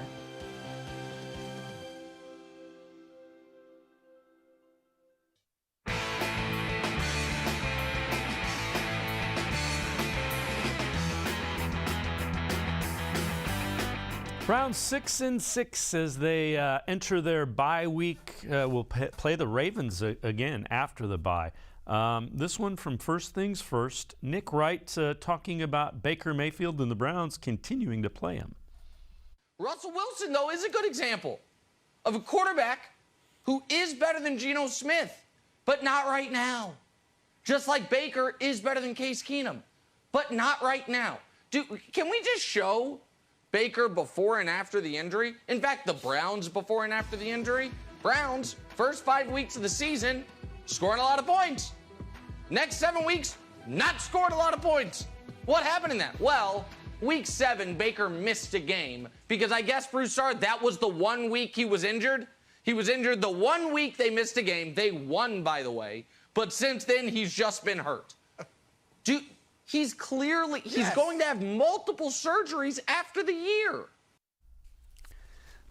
Browns 6-6 as they enter their bye week. Will play the Ravens again after the bye. This one from First Things First. Nick Wright talking about Baker Mayfield and the Browns continuing to play him. Russell Wilson, though, is a good example of a quarterback who is better than Geno Smith, but not right now. Just like Baker is better than Case Keenum, but not right now. Can we just show Baker before and after the injury? In fact, the Browns before and after the injury. Browns, first 5 weeks of the season, scoring a lot of points. Next 7 weeks, not scored a lot of points. What happened in that? Well, week 7, Baker missed a game because I guess, Broussard, that was the 1 week he was injured. He was injured the 1 week they missed a game. They won, by the way. But since then, he's just been hurt. He's going to have multiple surgeries after the year.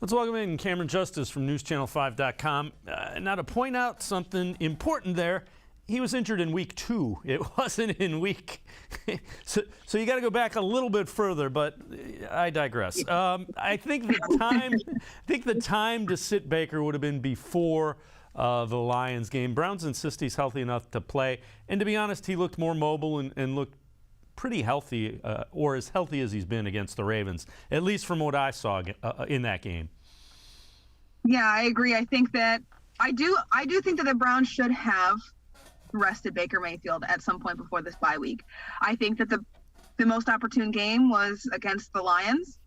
Let's welcome in Cameron Justice from newschannel5.com. Now to point out something important there, he was injured in week 2. It wasn't in week. so you got to go back a little bit further, but I digress. I think the time to sit Baker would have been before the Lions game. Browns insist he's healthy enough to play, and to be honest, he looked more mobile and looked pretty healthy, or as healthy as he's been against the Ravens, at least from what I saw in that game. Yeah, I agree. I think that I do think that the Browns should have rested Baker Mayfield at some point before this bye week. I think that the most opportune game was against the Lions.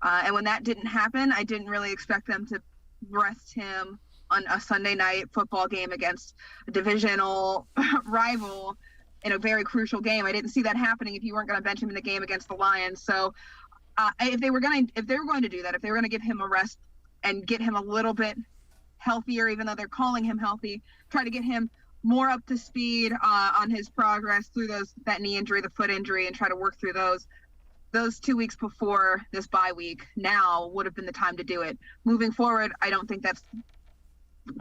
And when that didn't happen, I didn't really expect them to rest him on a Sunday night football game against a divisional rival in a very crucial game. I didn't see that happening if you weren't going to bench him in the game against the Lions. So if they were going to do that, if they were going to give him a rest and get him a little bit healthier, even though they're calling him healthy, try to get him more up to speed on his progress through that knee injury, the foot injury, and try to work through those 2 weeks before this bye week now would have been the time to do it. Moving forward, I don't think that's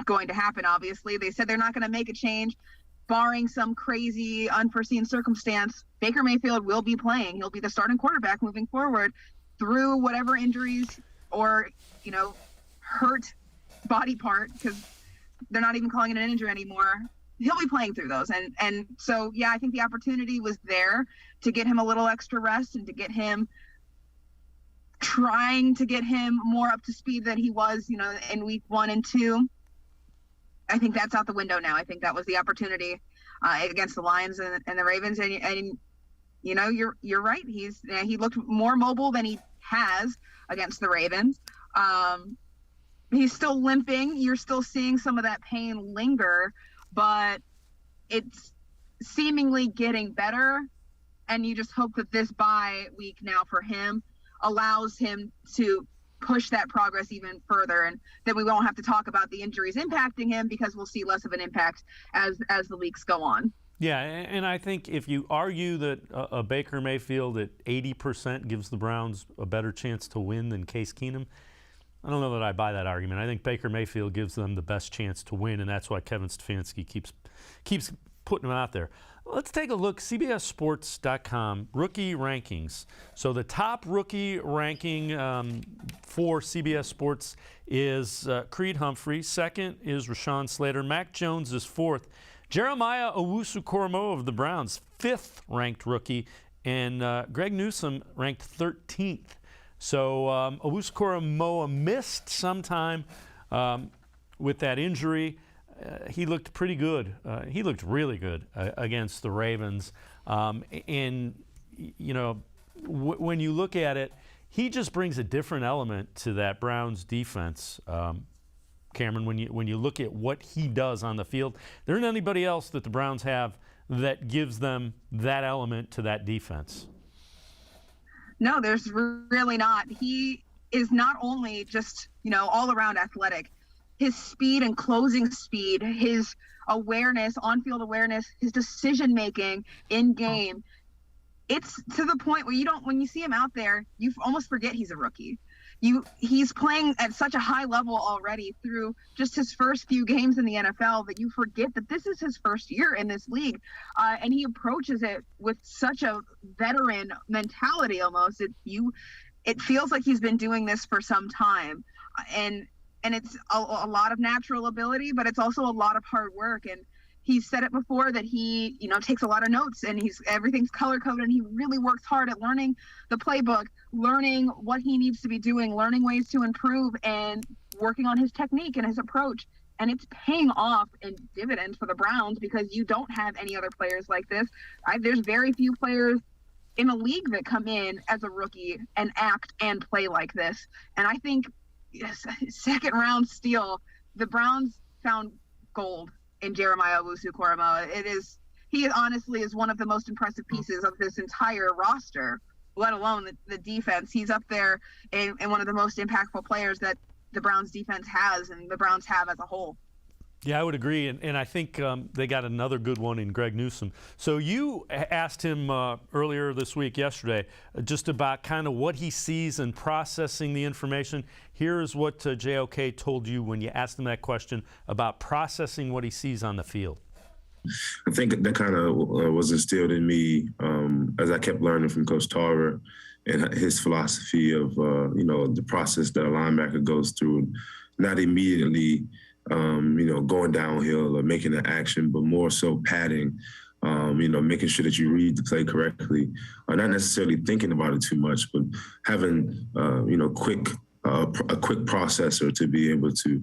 going to happen. Obviously, they said they're not going to make a change barring some crazy unforeseen circumstance. Baker Mayfield will be playing. He'll be the starting quarterback moving forward through whatever injuries or hurt body part, because they're not even calling it an injury anymore. He'll be playing through those. And so, yeah, I think the opportunity was there to get him a little extra rest and to get him trying to get him more up to speed than he was, in week 1 and 2. I think that's out the window now. I think that was the opportunity against the Lions and the Ravens. And you're right. He looked more mobile than he has against the Ravens. He's still limping. You're still seeing some of that pain linger, but it's seemingly getting better. And you just hope that this bye week now for him allows him to push that progress even further, and then we won't have to talk about the injuries impacting him because we'll see less of an impact as the weeks go on. Yeah, and I think if you argue that a Baker Mayfield at 80% gives the Browns a better chance to win than Case Keenum, I don't know that I buy that argument. I think Baker Mayfield gives them the best chance to win, and that's why Kevin Stefanski keeps putting them out there. Let's take a look. CBSSports.com rookie rankings. So the top rookie ranking for CBS Sports is Creed Humphrey. Second is Rashawn Slater. Mac Jones is fourth. Jeremiah Owusu-Koramoah of the Browns, fifth ranked rookie, and Greg Newsome ranked 13th. So Owusu-Koramoah missed some time with that injury. He looked pretty good. He looked really good against the Ravens. And, when you look at it, he just brings a different element to that Browns defense. Cameron, when you look at what he does on the field, there isn't anybody else that the Browns have that gives them that element to that defense. No, there's really not. He is not only just, all-around athletic. His speed and closing speed, his awareness, on-field awareness, his decision-making in game, it's to the point where when you see him out there, you almost forget he's a rookie. He's playing at such a high level already through just his first few games in the NFL that you forget that this is his first year in this league. And he approaches it with such a veteran mentality almost. It feels like he's been doing this for some time. And it's a lot of natural ability, but it's also a lot of hard work. And he's said it before that he, takes a lot of notes and everything's color coded, and he really works hard at learning the playbook, learning what he needs to be doing, learning ways to improve, and working on his technique and his approach. And it's paying off in dividends for the Browns because you don't have any other players like this. There's very few players in the league that come in as a rookie and act and play like this. And I think second round steal, the Browns found gold in Jeremiah Owusu-Koramoah. He honestly is one of the most impressive pieces of this entire roster, let alone the defense. He's up there in one of the most impactful players that the Browns defense has and the Browns have as a whole. Yeah, I would agree, and I think they got another good one in Greg Newsome. So you asked him earlier this week, yesterday, just about kind of what he sees and processing the information. Here's what JOK told you when you asked him that question about processing what he sees on the field. I think that kind of was instilled in me as I kept learning from Coach Tarver and his philosophy of, the process that a linebacker goes through, not immediately going downhill or making an action, but more so padding, making sure that you read the play correctly, not necessarily thinking about it too much, but having, a quick processor to be able to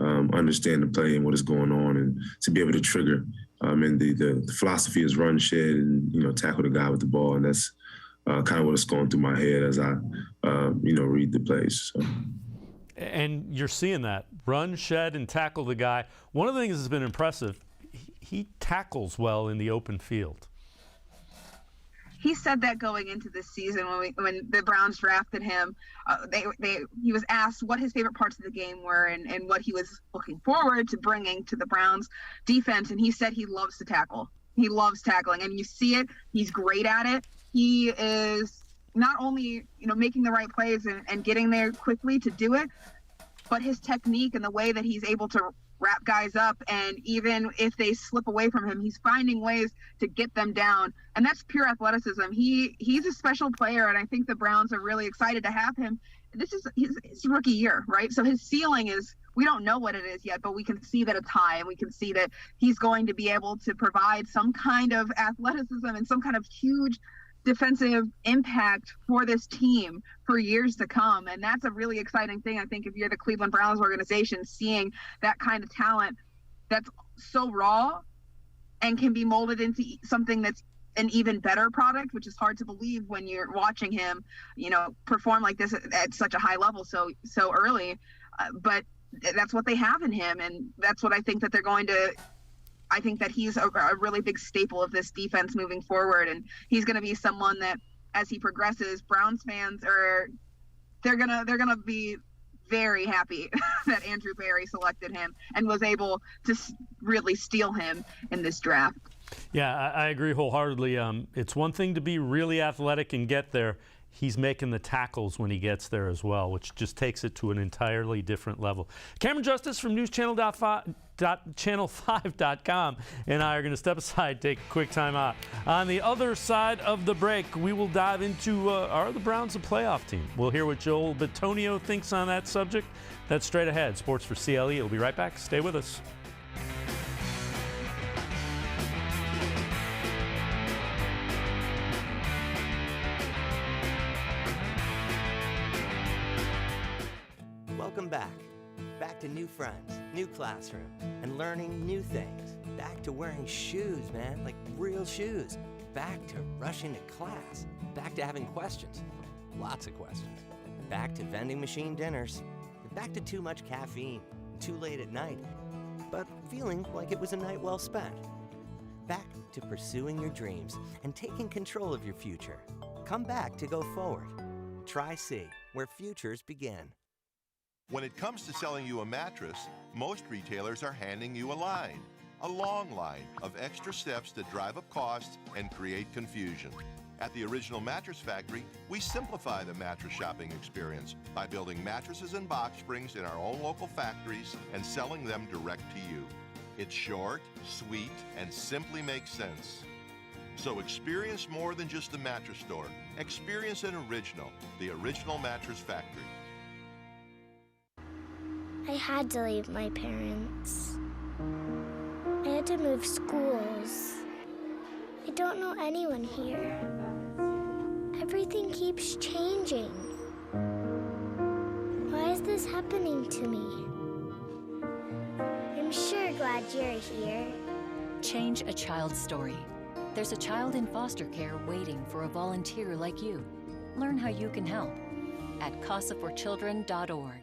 understand the play and what is going on, and to be able to trigger. And the philosophy is run, shed, and tackle the guy with the ball, and that's kind of what's going through my head as I read the plays. So. And you're seeing that run, shed, and tackle the guy. One of the things that's been impressive, he tackles well in the open field. He said that going into this season when the Browns drafted him, he was asked what his favorite parts of the game were and what he was looking forward to bringing to the Browns defense. And he said he loves to tackle. He loves tackling, and you see it. He's great at it. He is not only, making the right plays and getting there quickly to do it, but his technique and the way that he's able to wrap guys up, and even if they slip away from him, he's finding ways to get them down, and that's pure athleticism. He's a special player, and I think the Browns are really excited to have him. This is his rookie year, right? So his ceiling is, we don't know what it is yet, but we can see that it's high, and we can see that he's going to be able to provide some kind of athleticism and some kind of huge defensive impact for this team for years to come. And that's a really exciting thing, I think, if you're the Cleveland Browns organization, seeing that kind of talent that's so raw and can be molded into something that's an even better product, which is hard to believe when you're watching him, perform like this at such a high level so early. But that's what they have in him, and that's what I think that they're going to. I think that he's a really big staple of this defense moving forward, and he's going to be someone that, as he progresses, Browns fans they're gonna be very happy that Andrew Berry selected him and was able to really steal him in this draft. Yeah, I agree wholeheartedly. It's one thing to be really athletic and get there. He's making the tackles when he gets there as well, which just takes it to an entirely different level. Cameron Justice from newschannel5.com and I are going to step aside, take a quick time out. On the other side of the break, we will dive into are the Browns a playoff team? We'll hear what Joel Bitonio thinks on that subject. That's straight ahead. Sports for CLE. We'll be right back. Stay with us. Welcome back. Back to new friends, new classroom, and learning new things. Back to wearing shoes, man, like real shoes. Back to rushing to class. Back to having questions. Lots of questions. Back to vending machine dinners. Back to too much caffeine, too late at night, but feeling like it was a night well spent. Back to pursuing your dreams and taking control of your future. Come back to go forward. Try C, where futures begin. When it comes to selling you a mattress, most retailers are handing you a long line of extra steps that drive up costs and create confusion. At the Original Mattress Factory, we simplify the mattress shopping experience by building mattresses and box springs in our own local factories and selling them direct to you. It's short, sweet, and simply makes sense. So experience more than just a mattress store. Experience an original, the Original Mattress Factory. I had to leave my parents. I had to move schools. I don't know anyone here. Everything keeps changing. Why is this happening to me? I'm sure glad you're here. Change a child's story. There's a child in foster care waiting for a volunteer like you. Learn how you can help at casaforchildren.org.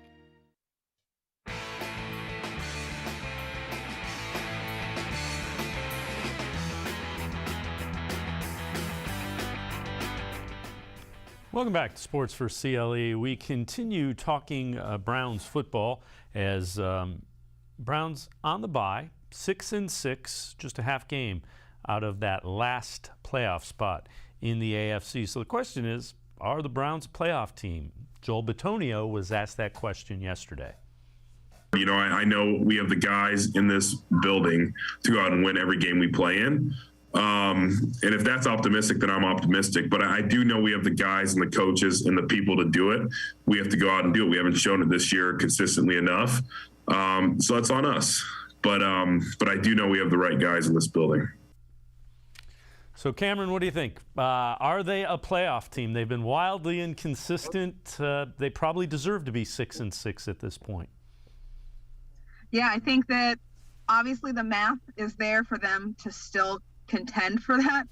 Welcome back to Sports for CLE. We continue talking Browns football as Browns on the bye, 6-6, just a half game out of that last playoff spot in the AFC. So the question is, are the Browns a playoff team? Joel Bitonio was asked that question yesterday. I know we have the guys in this building to go out and win every game we play in. And if that's optimistic, then I'm optimistic. But I do know we have the guys and the coaches and the people to do it. We have to go out and do it. We haven't shown it this year consistently enough. So that's on us. But I do know we have the right guys in this building. So, Cameron, what do you think? Are they a playoff team? They've been wildly inconsistent. They probably deserve to be 6-6 at this point. Yeah, I think that obviously the math is there for them to still contend for that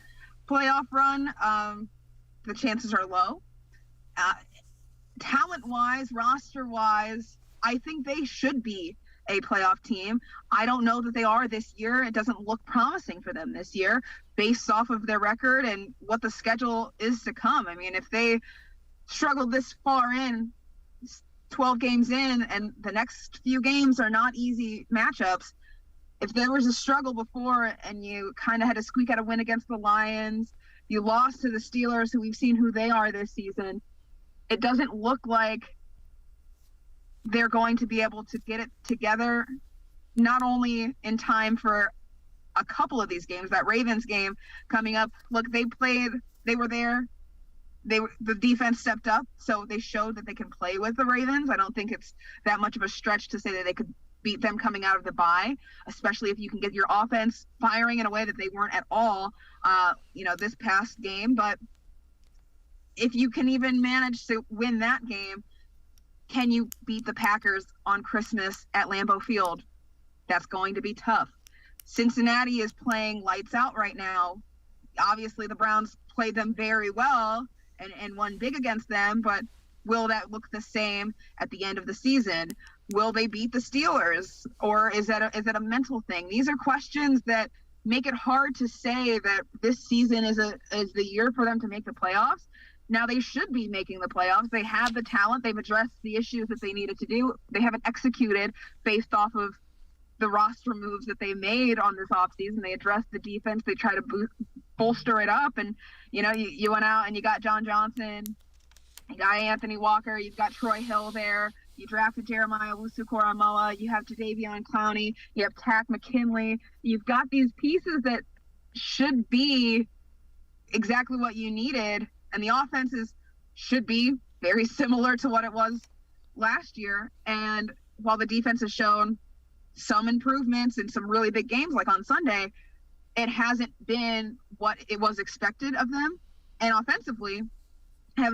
playoff run. The chances are low. Talent-wise, roster-wise, I think they should be a playoff team. I don't know that they are this year. It doesn't look promising for them this year based off of their record and what the schedule is to come. I mean, if they struggled this far in, 12 games in, and the next few games are not easy matchups, if there was a struggle before and you kind of had to squeak out a win against the Lions, you lost to the Steelers, who we've seen who they are this season, it doesn't look like they're going to be able to get it together, not only in time for a couple of these games, that Ravens game coming up. Look, they were there. The defense stepped up, so they showed that they can play with the Ravens. I don't think it's that much of a stretch to say that they could beat them coming out of the bye, especially if you can get your offense firing in a way that they weren't at all, this past game. But if you can even manage to win that game, can you beat the Packers on Christmas at Lambeau Field? That's going to be tough. Cincinnati is playing lights out right now. Obviously, the Browns played them very well and won big against them, but will that look the same at the end of the season? Will they beat the Steelers, or is that a mental thing? These are questions that make it hard to say that this season is the year for them to make the playoffs. Now, they should be making the playoffs. They have the talent. They've addressed the issues that they needed to do. They haven't executed based off of the roster moves that they made on this offseason. They addressed the defense. They try to bolster it up. And, you went out and you got John Johnson, you got Anthony Walker, you've got Troy Hill there. You drafted Jeremiah Owusu-Koramoah. You have Jadeveon Clowney. You have Tack McKinley. You've got these pieces that should be exactly what you needed. And the offenses should be very similar to what it was last year. And while the defense has shown some improvements in some really big games, like on Sunday, it hasn't been what it was expected of them. And offensively,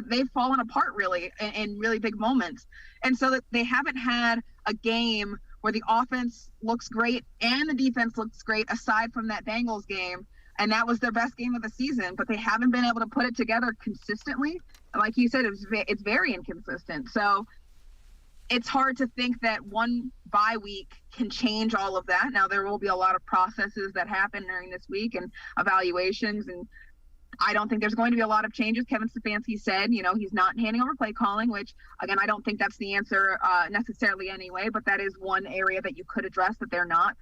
they've fallen apart really in really big moments. And so that they haven't had a game where the offense looks great and the defense looks great aside from that Bengals game. And that was their best game of the season, but they haven't been able to put it together consistently. Like you said, it's very inconsistent. So it's hard to think that one bye week can change all of that. Now, there will be a lot of processes that happen during this week and evaluations, and I don't think there's going to be a lot of changes. Kevin Stefanski said, he's not handing over play calling, which, again, I don't think that's the answer necessarily anyway, but that is one area that you could address, that they're not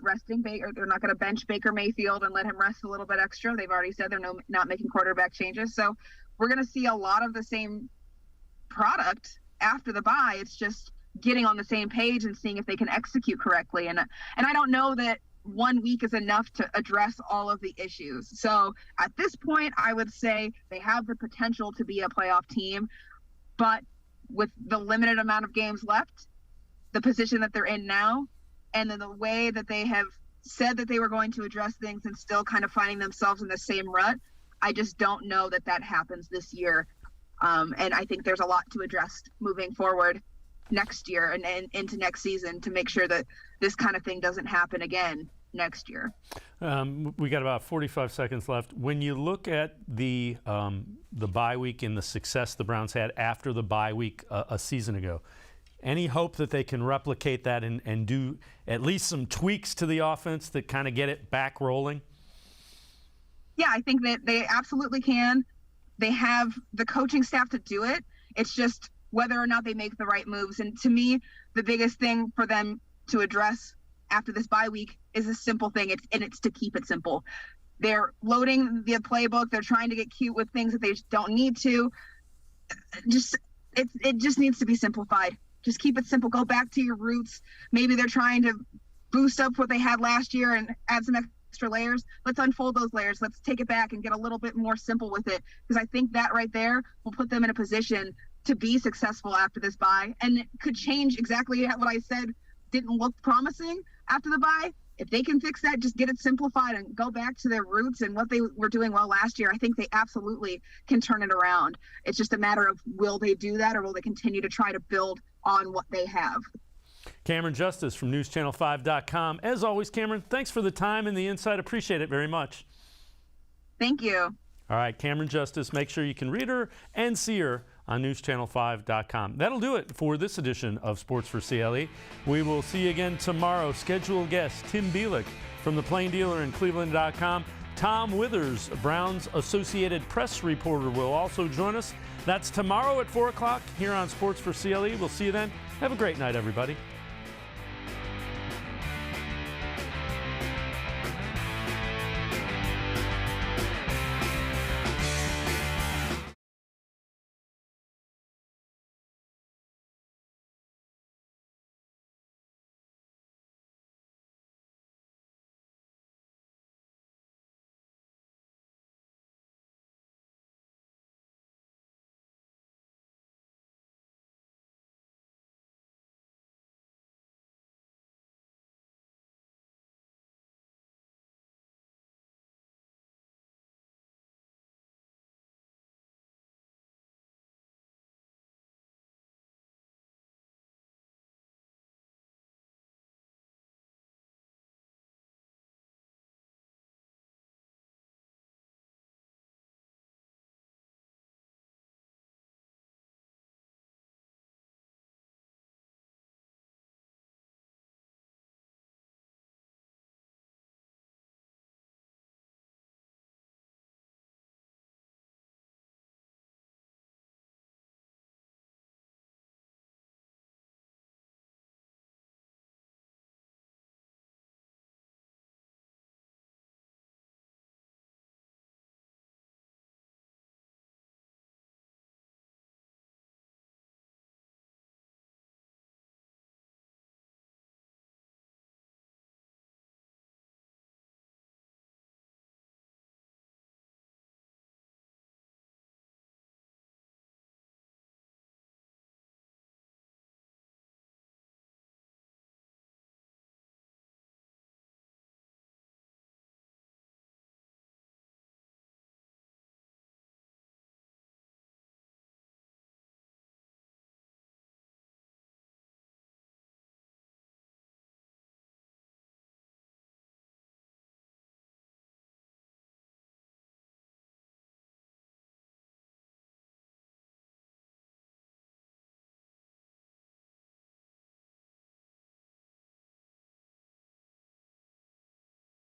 resting Baker. They're not going to bench Baker Mayfield and let him rest a little bit extra. They've already said they're not making quarterback changes. So we're going to see a lot of the same product after the bye. It's just getting on the same page and seeing if they can execute correctly. And I don't know that 1 week is enough to address all of the issues. So at this point, I would say they have the potential to be a playoff team, but with the limited amount of games left, the position that they're in now, and then the way that they have said that they were going to address things and still kind of finding themselves in the same rut, I just don't know that happens this year. And I think there's a lot to address moving forward next year and into next season to make sure that this kind of thing doesn't happen again next year. We got about 45 seconds left. When you look at the bye week and the success the Browns had after the bye week a season ago, any hope that they can replicate that and do at least some tweaks to the offense that kind of get it back rolling? Yeah, I think that they absolutely can. They have the coaching staff to do it. It's just whether or not they make the right moves. And to me, the biggest thing for them to address after this bye week is a simple thing. It's to keep it simple. They're loading the playbook. They're trying to get cute with things that they just don't need to. It just needs to be simplified. Just keep it simple. Go back to your roots. Maybe they're trying to boost up what they had last year and add some extra layers. Let's unfold those layers. Let's take it back and get a little bit more simple with it, because I think that right there will put them in a position to be successful after this bye. And it could change exactly what I said didn't look promising after the bye. If they can fix that, just get it simplified and go back to their roots and what they were doing well last year, I think they absolutely can turn it around. It's just a matter of, will they do that, or will they continue to try to build on what they have? Cameron Justice from NewsChannel5.com. As always, Cameron, thanks for the time and the insight. Appreciate it very much. Thank you. All right, Cameron Justice, make sure you can read her and see her on NewsChannel5.com. That'll do it for this edition of Sports4CLE. We will see you again tomorrow. Scheduled guest Tim Bielik from the Plain Dealer and cleveland.com. Tom Withers, Browns Associated Press reporter, will also join us. That's tomorrow at 4 o'clock here on Sports4CLE. We'll see you then. Have a great night, everybody.